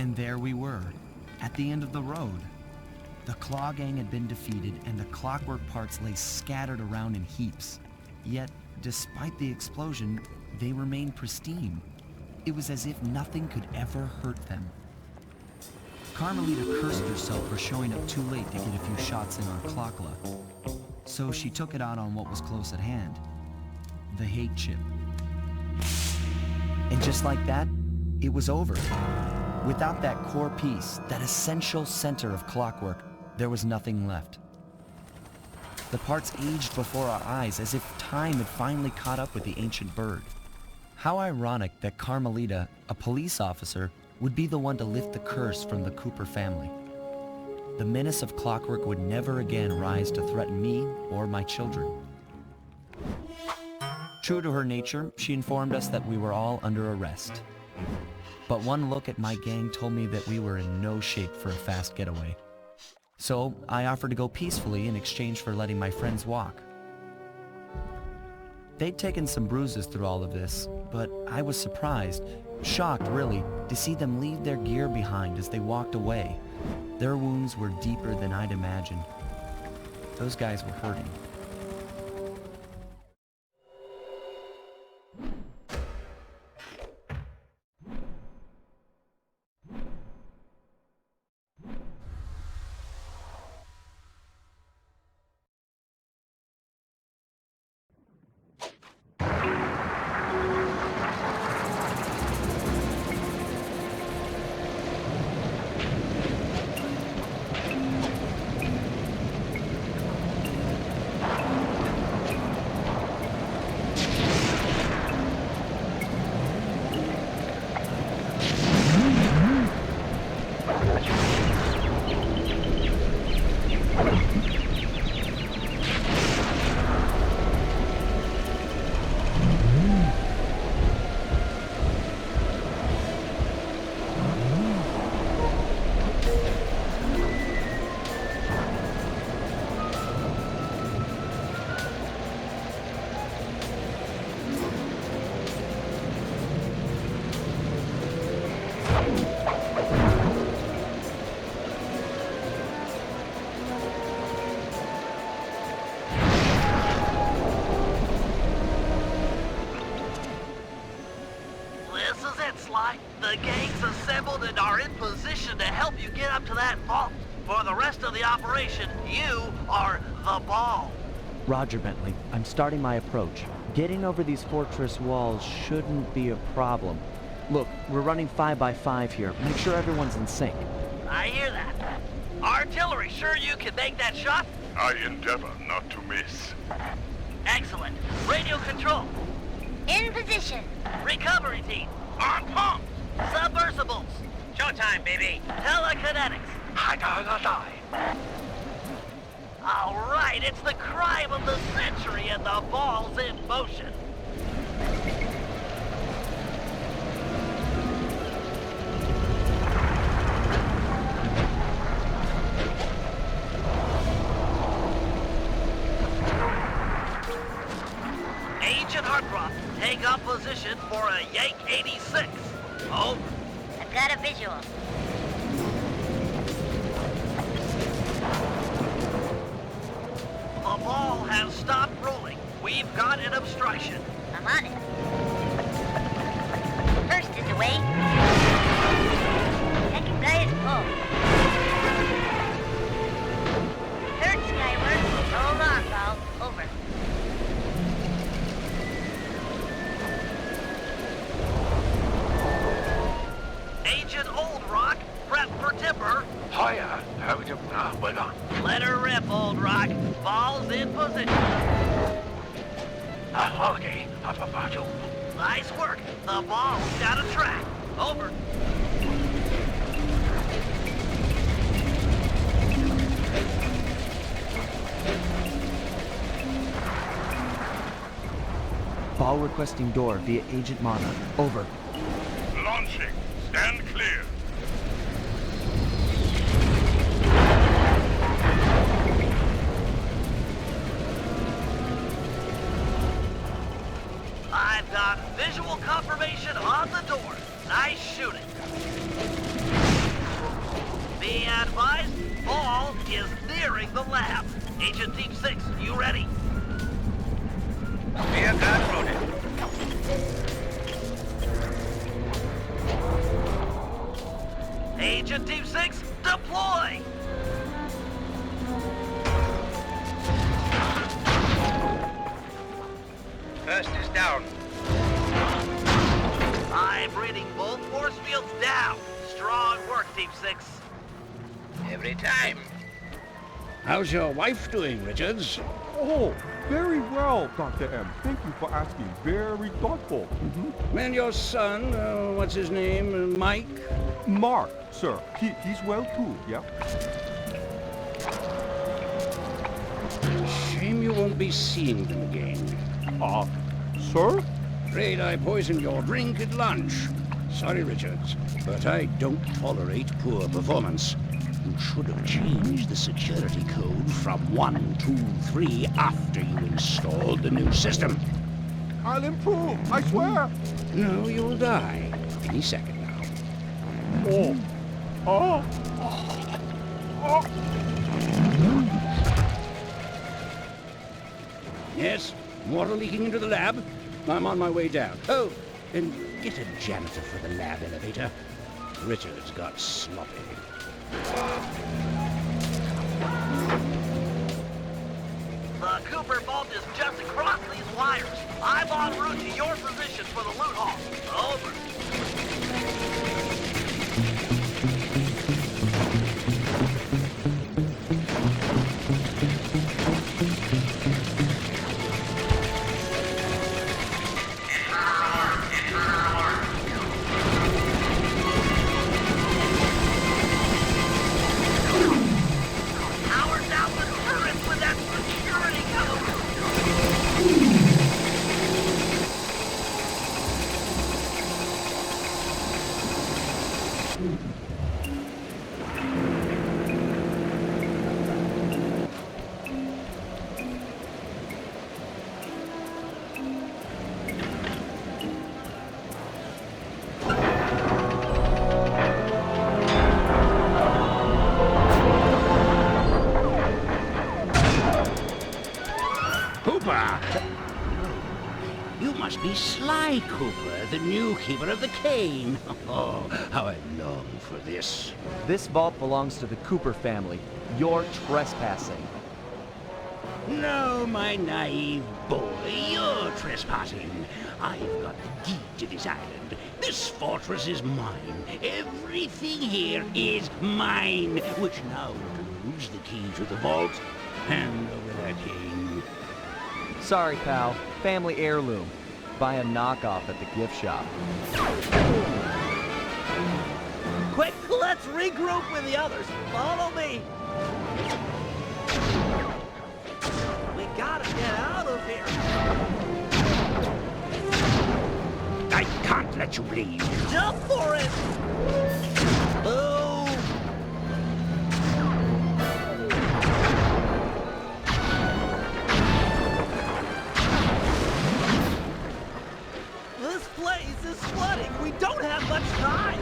And there we were, at the end of the road. The Claw Gang had been defeated, and the clockwork parts lay scattered around in heaps. Yet, despite the explosion, they remained pristine. It was as if nothing could ever hurt them. Carmelita cursed herself for showing up too late to get a few shots in on Clockla. So she took it out on what was close at hand, the hate chip. And just like that, it was over. Without that core piece, that essential center of clockwork, there was nothing left. The parts aged before our eyes as if time had finally caught up with the ancient bird. How ironic that Carmelita, a police officer, would be the one to lift the curse from the Cooper family. The menace of clockwork would never again rise to threaten me or my children. True to her nature, she informed us that we were all under arrest. But one look at my gang told me that we were in no shape for a fast getaway. So I offered to go peacefully in exchange for letting my friends walk. They'd taken some bruises through all of this, but I was surprised, shocked really, to see them leave their gear behind as they walked away. Their wounds were deeper than I'd imagined. Those guys were hurting. The gang's assembled and are in position to help you get up to that vault. For the rest of the operation, you are the ball. Roger, Bentley. I'm starting my approach. Getting over these fortress walls shouldn't be a problem. Look, we're running 5 by 5 here. Make sure everyone's in sync. I hear that. Artillery, sure you can make that shot? I endeavor not to miss. Excellent. Radio control. In position. Recovery team. On pump. Submersibles. Showtime, baby. Telekinetics. All right, it's the crime of the century and the ball's in motion. Agent Hartcroft, take up position for a Yank 86. Over. I've got a visual. The ball has stopped rolling. We've got an obstruction. I'm on it. First is away. Second guy is full. Third skyward. Hold on, pal. Over. Agent Old Rock, prep for timber. Hiya, how do you know? Well done. Let her rip, Old Rock. Ball's in position. Okay, up a bottle. Nice work. The ball's got a track. Over. Ball requesting door via Agent Monarch. Over. Launching. Stand clear. I've got visual confirmation on the door. Nice shooting. Be advised, Ball is nearing the lab. Agent Team 6, you ready? Rear guard loaded. Agent Team 6, deploy! First is down. I'm reading both force fields down. Strong work, Team 6. Every time. How's your wife doing, Richards? Oh, very well, Dr. M. Thank you for asking. Very thoughtful. And your son, what's his name, Mike? Mark, sir. He's well too, yeah? Shame you won't be seeing them again. Sir? Afraid I poisoned your drink at lunch. Sorry, Richards, but I don't tolerate poor performance. You should have changed the security code from 123 after you installed the new system. I'll improve, I swear. No, you'll die any second now. Oh. Yes, water leaking into the lab. I'm on my way down. Oh, and get a janitor for the lab elevator. Richards got sloppy. The Cooper vault is just across these wires. I'm en route to your position for the loot hall. Over. Power down the turrets with that security code. Cooper! You must be Sly Cooper, the new keeper of the cane. Oh, how I long for this. This vault belongs to the Cooper family. You're trespassing. No, my naive boy, you're trespassing. I've got the deed to this island. This fortress is mine. Everything here is mine, which now includes the key to the vault. Hand over that cane. Sorry, pal. Family heirloom. Buy a knockoff at the gift shop. Quick, let's regroup with the others. Follow me. We gotta get out of here. I can't let you leave. Jump for it. Boom. This place is flooding. We don't have much time.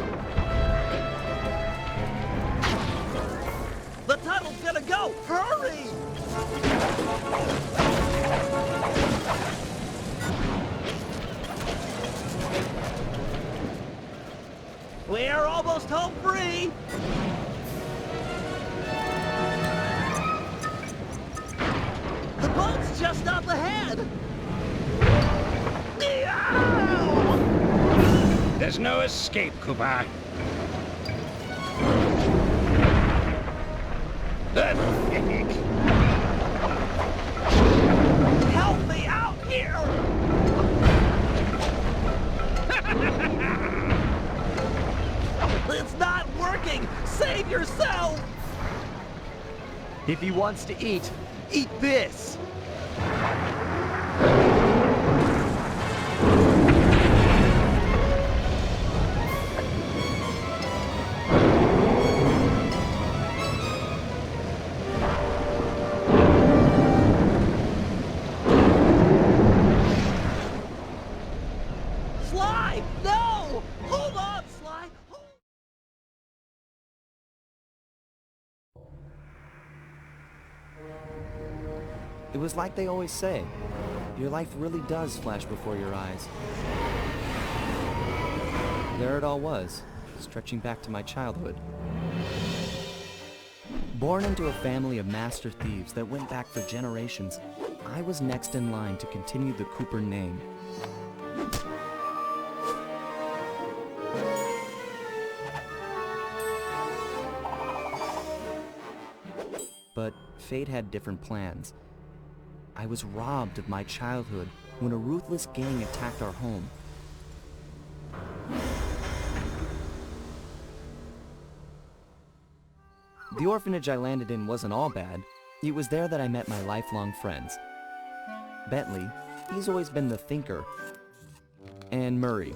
The tunnel's gonna go. Hurry! We're almost home free. The boat's just up ahead. There's no escape, Cooper. Pathetic. Help me out here! It's not working! Save yourself! If he wants to eat this! Sly! No! It was like they always say, your life really does flash before your eyes. There it all was, stretching back to my childhood. Born into a family of master thieves that went back for generations, I was next in line to continue the Cooper name. But fate had different plans. I was robbed of my childhood when a ruthless gang attacked our home. The orphanage I landed in wasn't all bad. It was there that I met my lifelong friends. Bentley, he's always been the thinker. And Murray,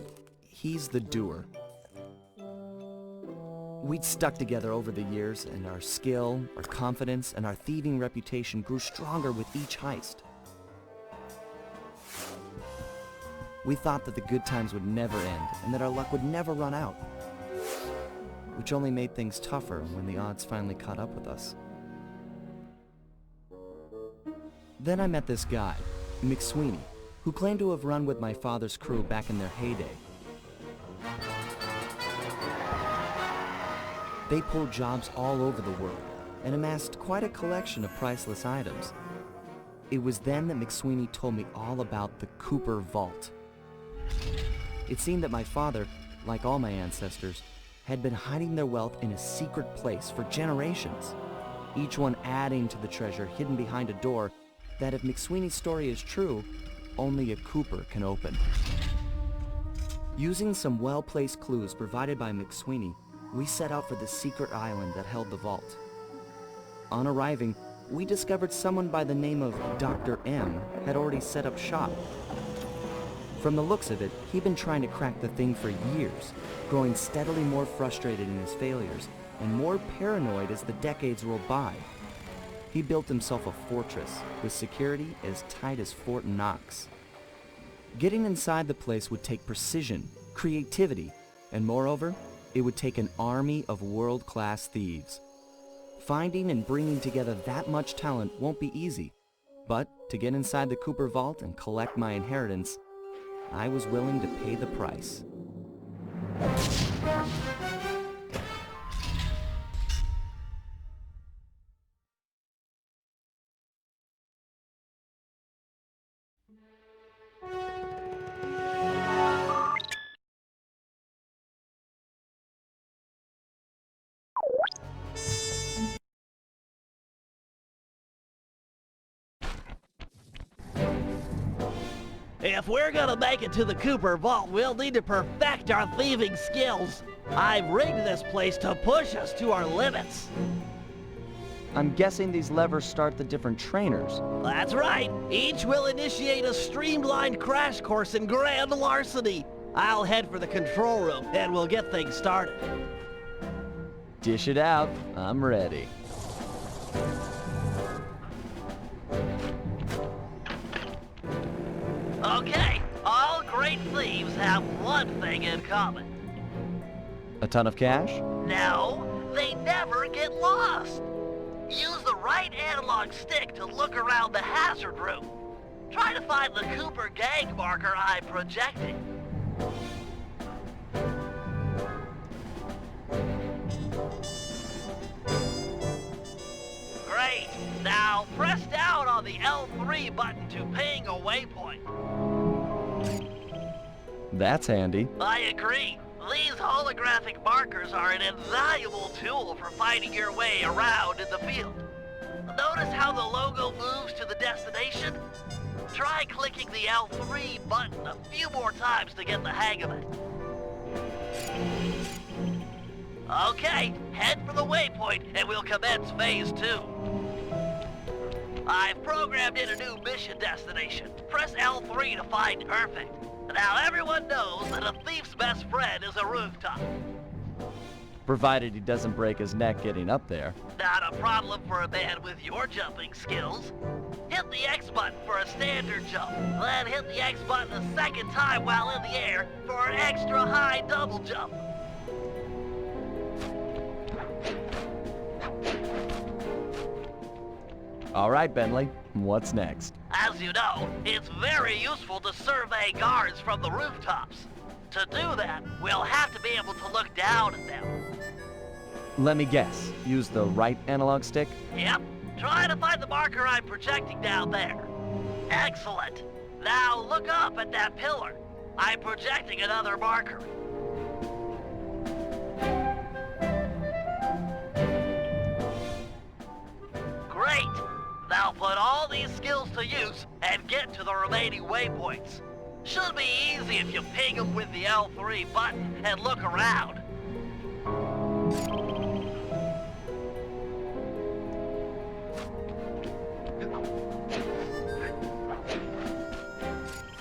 he's the doer. We'd stuck together over the years, and our skill, our confidence, and our thieving reputation grew stronger with each heist. We thought that the good times would never end, and that our luck would never run out, which only made things tougher when the odds finally caught up with us. Then I met this guy, McSweeney, who claimed to have run with my father's crew back in their heyday. They pulled jobs all over the world and amassed quite a collection of priceless items. It was then that McSweeney told me all about the Cooper Vault. It seemed that my father, like all my ancestors, had been hiding their wealth in a secret place for generations, each one adding to the treasure hidden behind a door that, if McSweeney's story is true, only a Cooper can open. Using some well-placed clues provided by McSweeney, we set out for the secret island that held the vault. On arriving, we discovered someone by the name of Dr. M had already set up shop. From the looks of it, he'd been trying to crack the thing for years, growing steadily more frustrated in his failures and more paranoid as the decades rolled by. He built himself a fortress with security as tight as Fort Knox. Getting inside the place would take precision, creativity, and moreover, it would take an army of world-class thieves. Finding and bringing together that much talent won't be easy, but to get inside the Cooper Vault and collect my inheritance, I was willing to pay the price. If we're gonna make it to the Cooper Vault, we'll need to perfect our thieving skills. I've rigged this place to push us to our limits. I'm guessing these levers start the different trainers. That's right. Each will initiate a streamlined crash course in grand larceny. I'll head for the control room, and we'll get things started. Dish it out. I'm ready. Okay, all great thieves have one thing in common. A ton of cash? No, they never get lost. Use the right analog stick to look around the hazard room. Try to find the Cooper gang marker I projected. Great. Now press down on the L3 button to ping a waypoint. That's handy. I agree. These holographic markers are an invaluable tool for finding your way around in the field. Notice how the logo moves to the destination? Try clicking the L3 button a few more times to get the hang of it. Okay, head for the waypoint and we'll commence phase 2. I've programmed in a new mission destination. Press L3 to find perfect. Now everyone knows that a thief's best friend is a rooftop. Provided he doesn't break his neck getting up there. Not a problem for a man with your jumping skills. Hit the X button for a standard jump, then hit the X button a second time while in the air for an extra high double jump. All right, Bentley, what's next? As you know, it's very useful to survey guards from the rooftops. To do that, we'll have to be able to look down at them. Let me guess. Use the right analog stick? Yep. Try to find the marker I'm projecting down there. Excellent. Now look up at that pillar. I'm projecting another marker. Great. Now put all these skills to use and get to the remaining waypoints. Should be easy if you ping them with the L3 button and look around.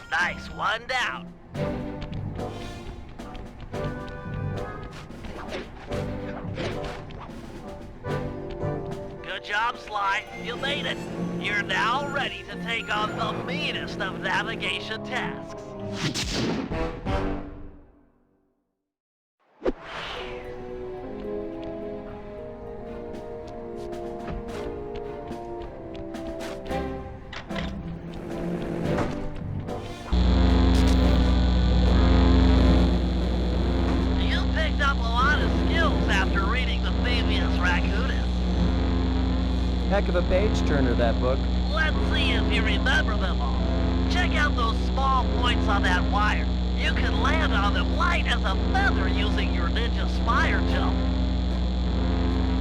Nice, one down. Good job, Sly. You made it. You're now ready to take on the meanest of navigation tasks. You picked up a lot of skills after reading the previous Raccoonist. Heck of a page-turner, that book. Let's see if you remember them all. Check out those small points on that wire. You can land on them light as a feather using your ninja spire jump.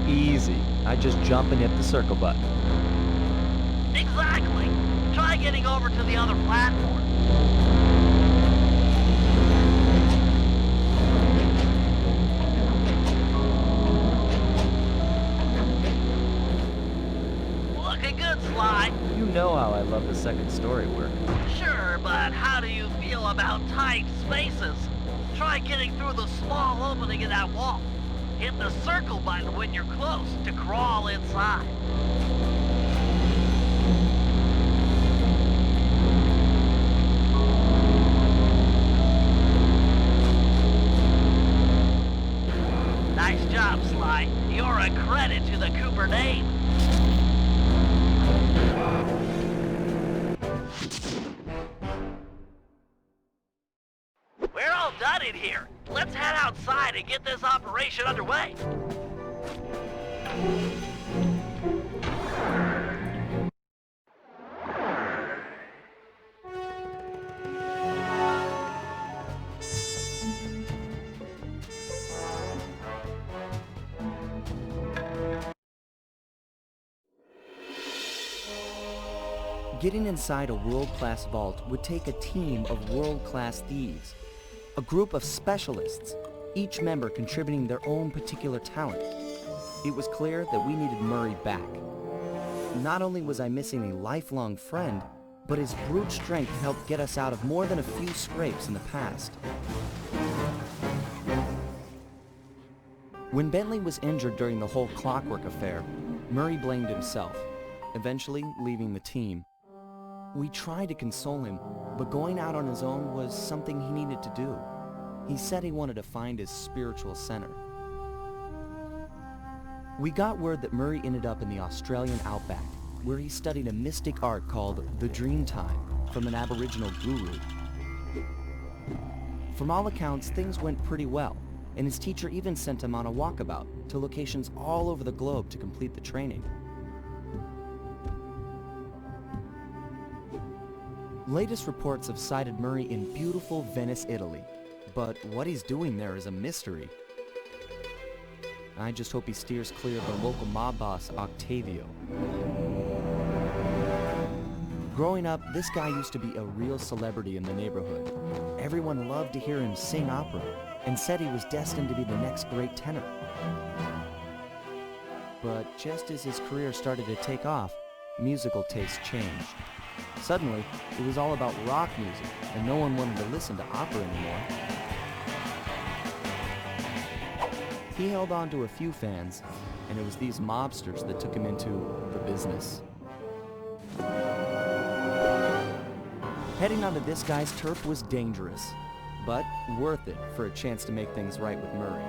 Easy. I just jump and hit the circle button. Exactly. Try getting over to the other platform. Looking good, Sly. You know how I love the second story work. Sure, but how do you feel about tight spaces? Try getting through the small opening in that wall. Hit the circle button when you're close to crawl inside. Nice job, Sly. You're a credit to the Cooper name. We're all done in here. Let's head outside and get this operation underway. Getting inside a world-class vault would take a team of world-class thieves. A group of specialists, each member contributing their own particular talent. It was clear that we needed Murray back. Not only was I missing a lifelong friend, but his brute strength helped get us out of more than a few scrapes in the past. When Bentley was injured during the whole Clockwork affair, Murray blamed himself, eventually leaving the team. We tried to console him, but going out on his own was something he needed to do. He said he wanted to find his spiritual center. We got word that Murray ended up in the Australian outback, where he studied a mystic art called the Dreamtime from an Aboriginal guru. From all accounts, things went pretty well, and his teacher even sent him on a walkabout to locations all over the globe to complete the training. Latest reports have cited Murray in beautiful Venice, Italy, but what he's doing there is a mystery. I just hope he steers clear of the local mob boss, Octavio. Growing up, this guy used to be a real celebrity in the neighborhood. Everyone loved to hear him sing opera and said he was destined to be the next great tenor. But just as his career started to take off, musical tastes changed. Suddenly, it was all about rock music, and no one wanted to listen to opera anymore. He held on to a few fans, and it was these mobsters that took him into the business. Heading onto this guy's turf was dangerous, but worth it for a chance to make things right with Murray.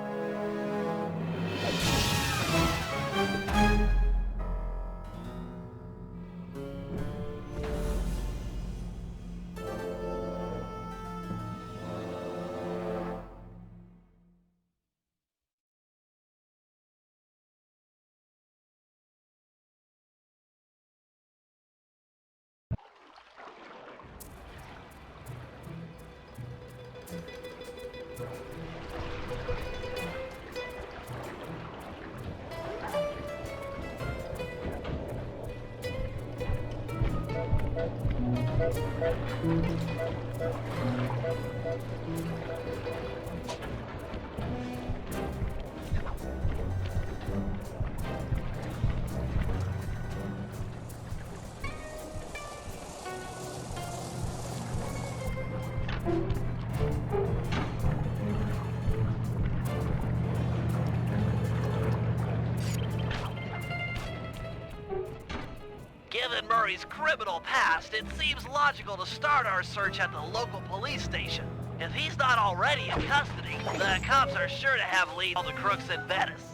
Given Murray's criminal past, it seems logical to start our search at the local police station. If he's not already in custody, the cops are sure to have leads on the crooks in Venice.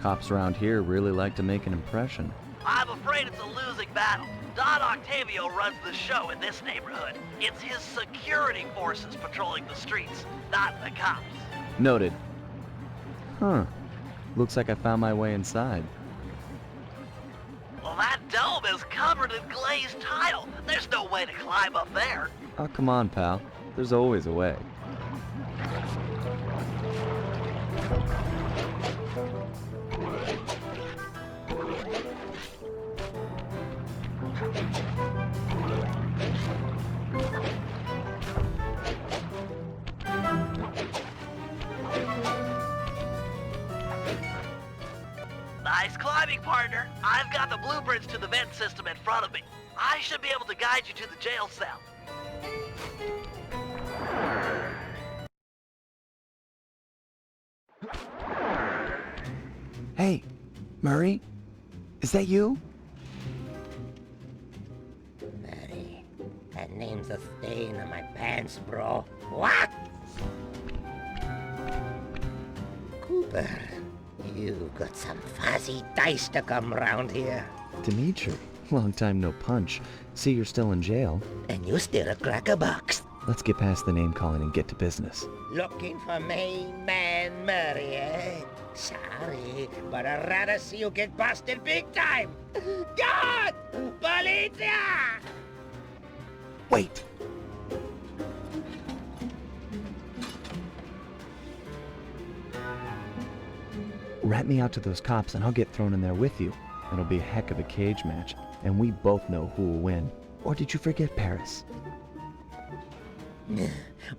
Cops around here really like to make an impression. I'm afraid it's a losing battle. Don Octavio runs the show in this neighborhood. It's his security forces patrolling the streets, not the cops. Noted. Huh. Looks like I found my way inside. Well, that dome is covered in glazed tile. There's no way to climb up there. Oh, come on, pal. There's always a way. Nice climbing, partner. I've got the blueprints to the vent system in front of me. I should be able to guide you to the jail cell. Hey, Murray? Is that you? Murray, that name's a stain on my pants, bro. What? Cooper, you got some fuzzy dice to come round here. Dimitri. Long time no punch. See, you're still in jail. And you still a crackerbox. Let's get past the name calling and get to business. Looking for main man Murray, eh? Sorry, but I'd rather see you get busted big time. God! Policia! Wait! Rat me out to those cops and I'll get thrown in there with you. It'll be a heck of a cage match, and we both know who will win. Or did you forget Paris?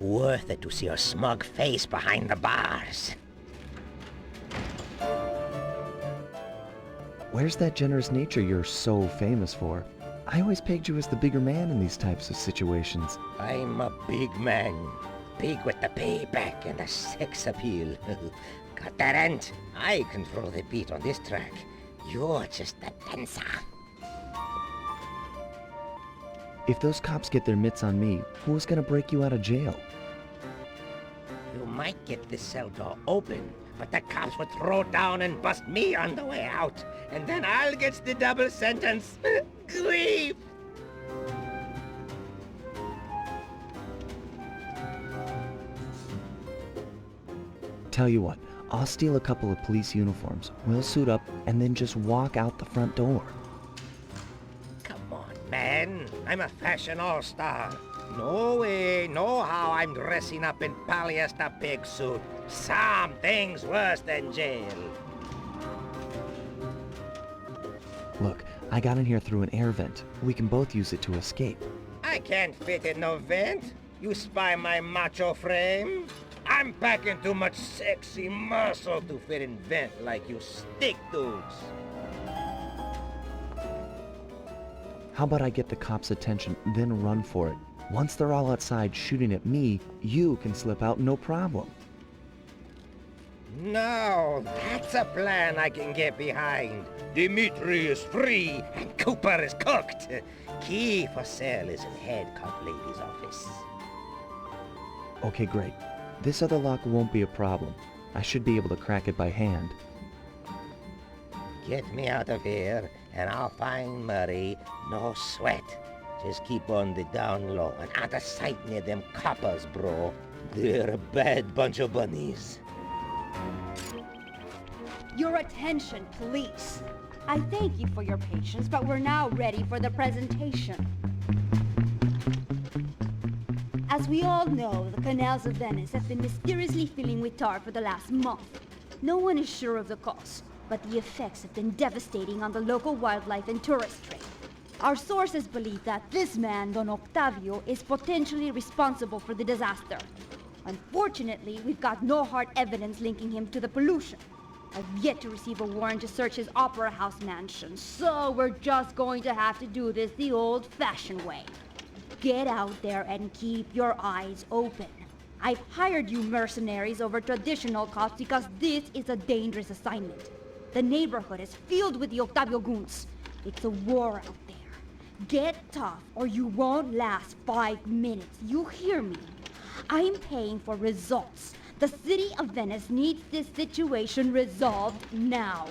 Worth it to see your smug face behind the bars. Where's that generous nature you're so famous for? I always pegged you as the bigger man in these types of situations. I'm a big man. Big with the payback and the sex appeal. Got that, Ant? I control the beat on this track. You're just a dancer. If those cops get their mitts on me, who's gonna break you out of jail? You might get this cell door open, but the cops would throw down and bust me on the way out. And then I'll get the double sentence. Grief! Tell you what, I'll steal a couple of police uniforms, we'll suit up, and then just walk out the front door. Come on, man. I'm a fashion all-star. No way, no how I'm dressing up in polyester pig suit. Something's worse than jail. Look, I got in here through an air vent. We can both use it to escape. I can't fit in no vent. You spy my macho frame? I'm packing too much sexy muscle to fit in vent like you stick dudes. How about I get the cops' attention, then run for it? Once they're all outside shooting at me, you can slip out no problem. No, that's a plan I can get behind. Dimitri is free and Cooper is cooked. Key for sale is in head cop lady's office. Okay, great. This other lock won't be a problem. I should be able to crack it by hand. Get me out of here and I'll find Murray. No sweat. Just keep on the down low and out of sight near them coppers, bro. They're a bad bunch of bunnies. Your attention, police. I thank you for your patience, but we're now ready for the presentation. As we all know, the canals of Venice have been mysteriously filling with tar for the last month. No one is sure of the cause, but the effects have been devastating on the local wildlife and tourist trade. Our sources believe that this man, Don Octavio, is potentially responsible for the disaster. Unfortunately, we've got no hard evidence linking him to the pollution. I've yet to receive a warrant to search his Opera House mansion, so we're just going to have to do this the old-fashioned way. Get out there and keep your eyes open. I've hired you mercenaries over traditional cops because this is a dangerous assignment. The neighborhood is filled with the Octavio goons. It's a war out there. Get tough or you won't last 5 minutes. You hear me? I'm paying for results. The city of Venice needs this situation resolved now.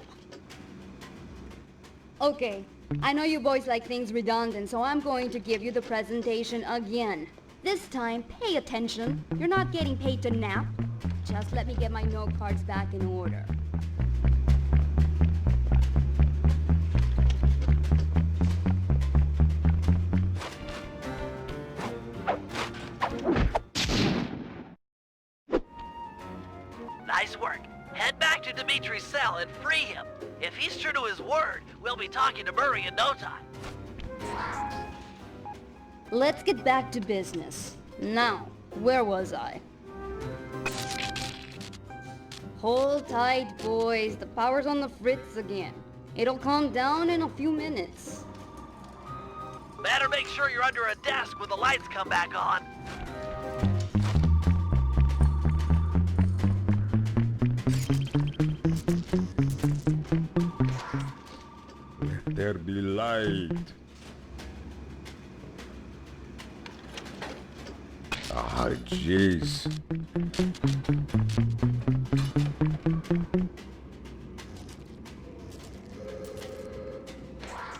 Okay, I know you boys like things redundant, so I'm going to give you the presentation again. This time, pay attention. You're not getting paid to nap. Just let me get my note cards back in order. Nice work. Head back to Dimitri's cell and free him. If he's true to his word, we'll be talking to Murray in no time. Let's get back to business. Now, where was I? Hold tight, boys. The power's on the fritz again. It'll calm down in a few minutes. Better make sure you're under a desk when the lights come back on. There be light. Ah, jeez.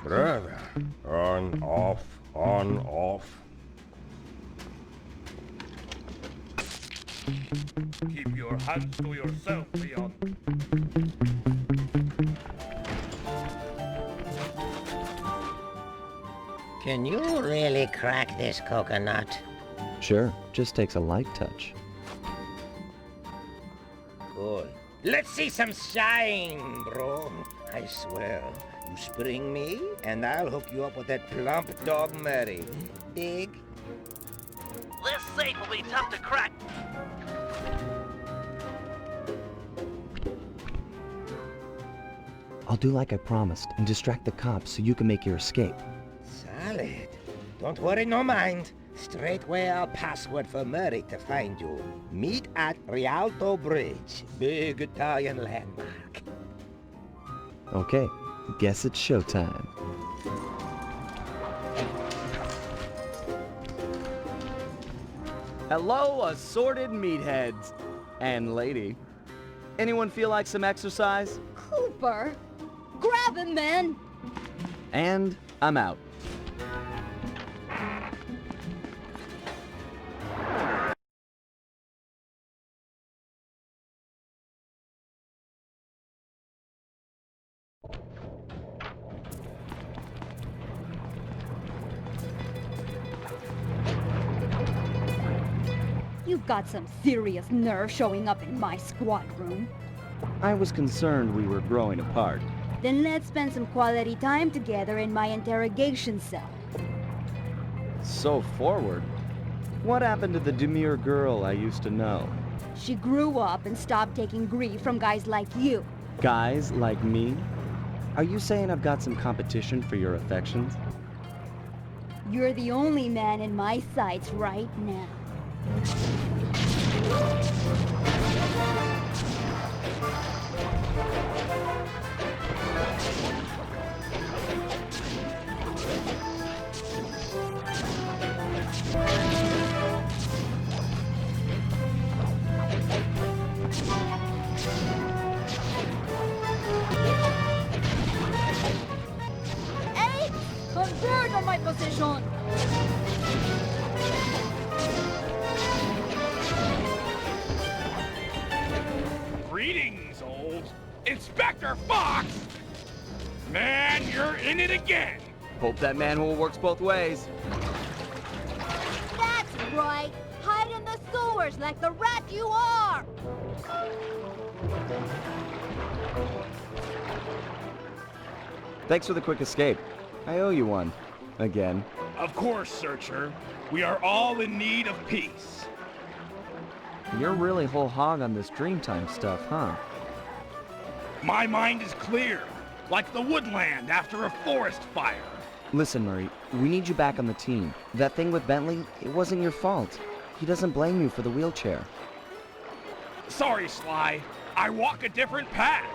Brother, on, off, on, off. Keep your hands to yourself, Leon. Can you really crack this coconut? Sure, just takes a light touch. Good. Let's see some shine, bro. I swear. You spring me, and I'll hook you up with that plump dog Murray. Dig? This safe will be tough to crack. I'll do like I promised and distract the cops so you can make your escape. Solid. Don't worry, no mind. Straightway I'll password for Murray to find you. Meet at Rialto Bridge. Big Italian landmark. Okay, guess it's showtime. Hello, assorted meatheads. And lady. Anyone feel like some exercise? Cooper! Grab him, man! And I'm out. You've got some serious nerve showing up in my squad room. I was concerned we were growing apart. Then let's spend some quality time together in my interrogation cell. So forward. What happened to the demure girl I used to know? She grew up and stopped taking grief from guys like you. Guys like me? Are you saying I've got some competition for your affections? You're the only man in my sights right now. Hey! Convert on my position! Greetings, old Inspector Fox! Man, you're in it again! Hope that manhole works both ways. That's right! yours like the rat you are! Thanks for the quick escape. I owe you one. Again. Of course, Searcher. We are all in need of peace. You're really whole hog on this Dreamtime stuff, huh? My mind is clear, like the woodland after a forest fire. Listen, Murray, we need you back on the team. That thing with Bentley, it wasn't your fault. He doesn't blame you for the wheelchair. Sorry, Sly. I walk a different path.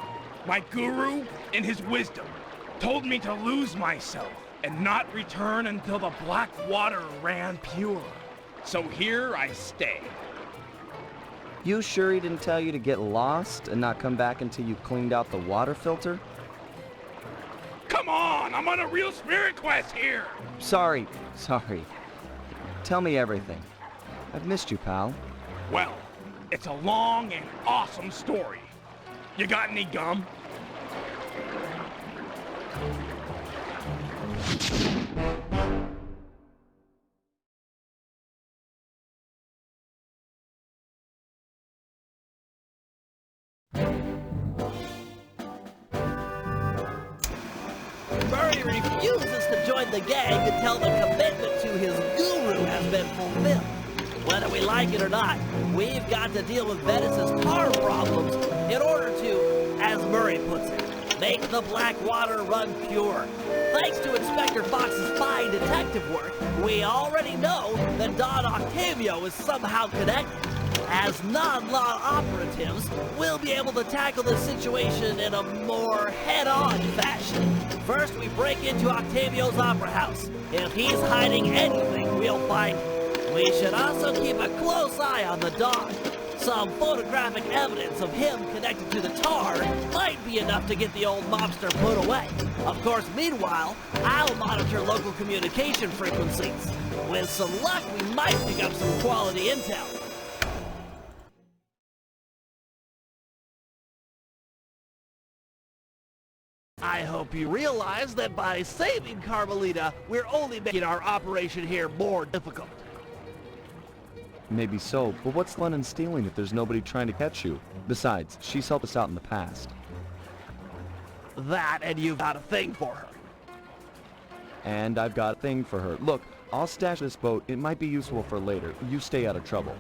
My guru, in his wisdom, told me to lose myself and not return until the black water ran pure. So here I stay. You sure he didn't tell you to get lost and not come back until you cleaned out the water filter? Come on, I'm on a real spirit quest here. Sorry. Tell me everything. I've missed you, pal. Well, it's a long and awesome story. You got any gum? Murray refuses to join the gang until the commitment to his guru has been fulfilled. Whether we like it or not, we've got to deal with Venice's tar problems in order to, as Murray puts it, make the black water run pure. Thanks to Inspector Fox's fine detective work, we already know that Don Octavio is somehow connected. As non-law operatives, we'll be able to tackle the situation in a more head-on fashion. First, we break into Octavio's opera house. If he's hiding anything, we'll find it. We should also keep a close eye on the dog. Some photographic evidence of him connected to the tar might be enough to get the old mobster put away. Of course, meanwhile, I'll monitor local communication frequencies. With some luck, we might pick up some quality intel. I hope you realize that by saving Carmelita, we're only making our operation here more difficult. Maybe so, but what's fun in stealing if there's nobody trying to catch you? Besides, she's helped us out in the past. That, and you've got a thing for her. And I've got a thing for her. Look, I'll stash this boat. It might be useful for later. You stay out of trouble.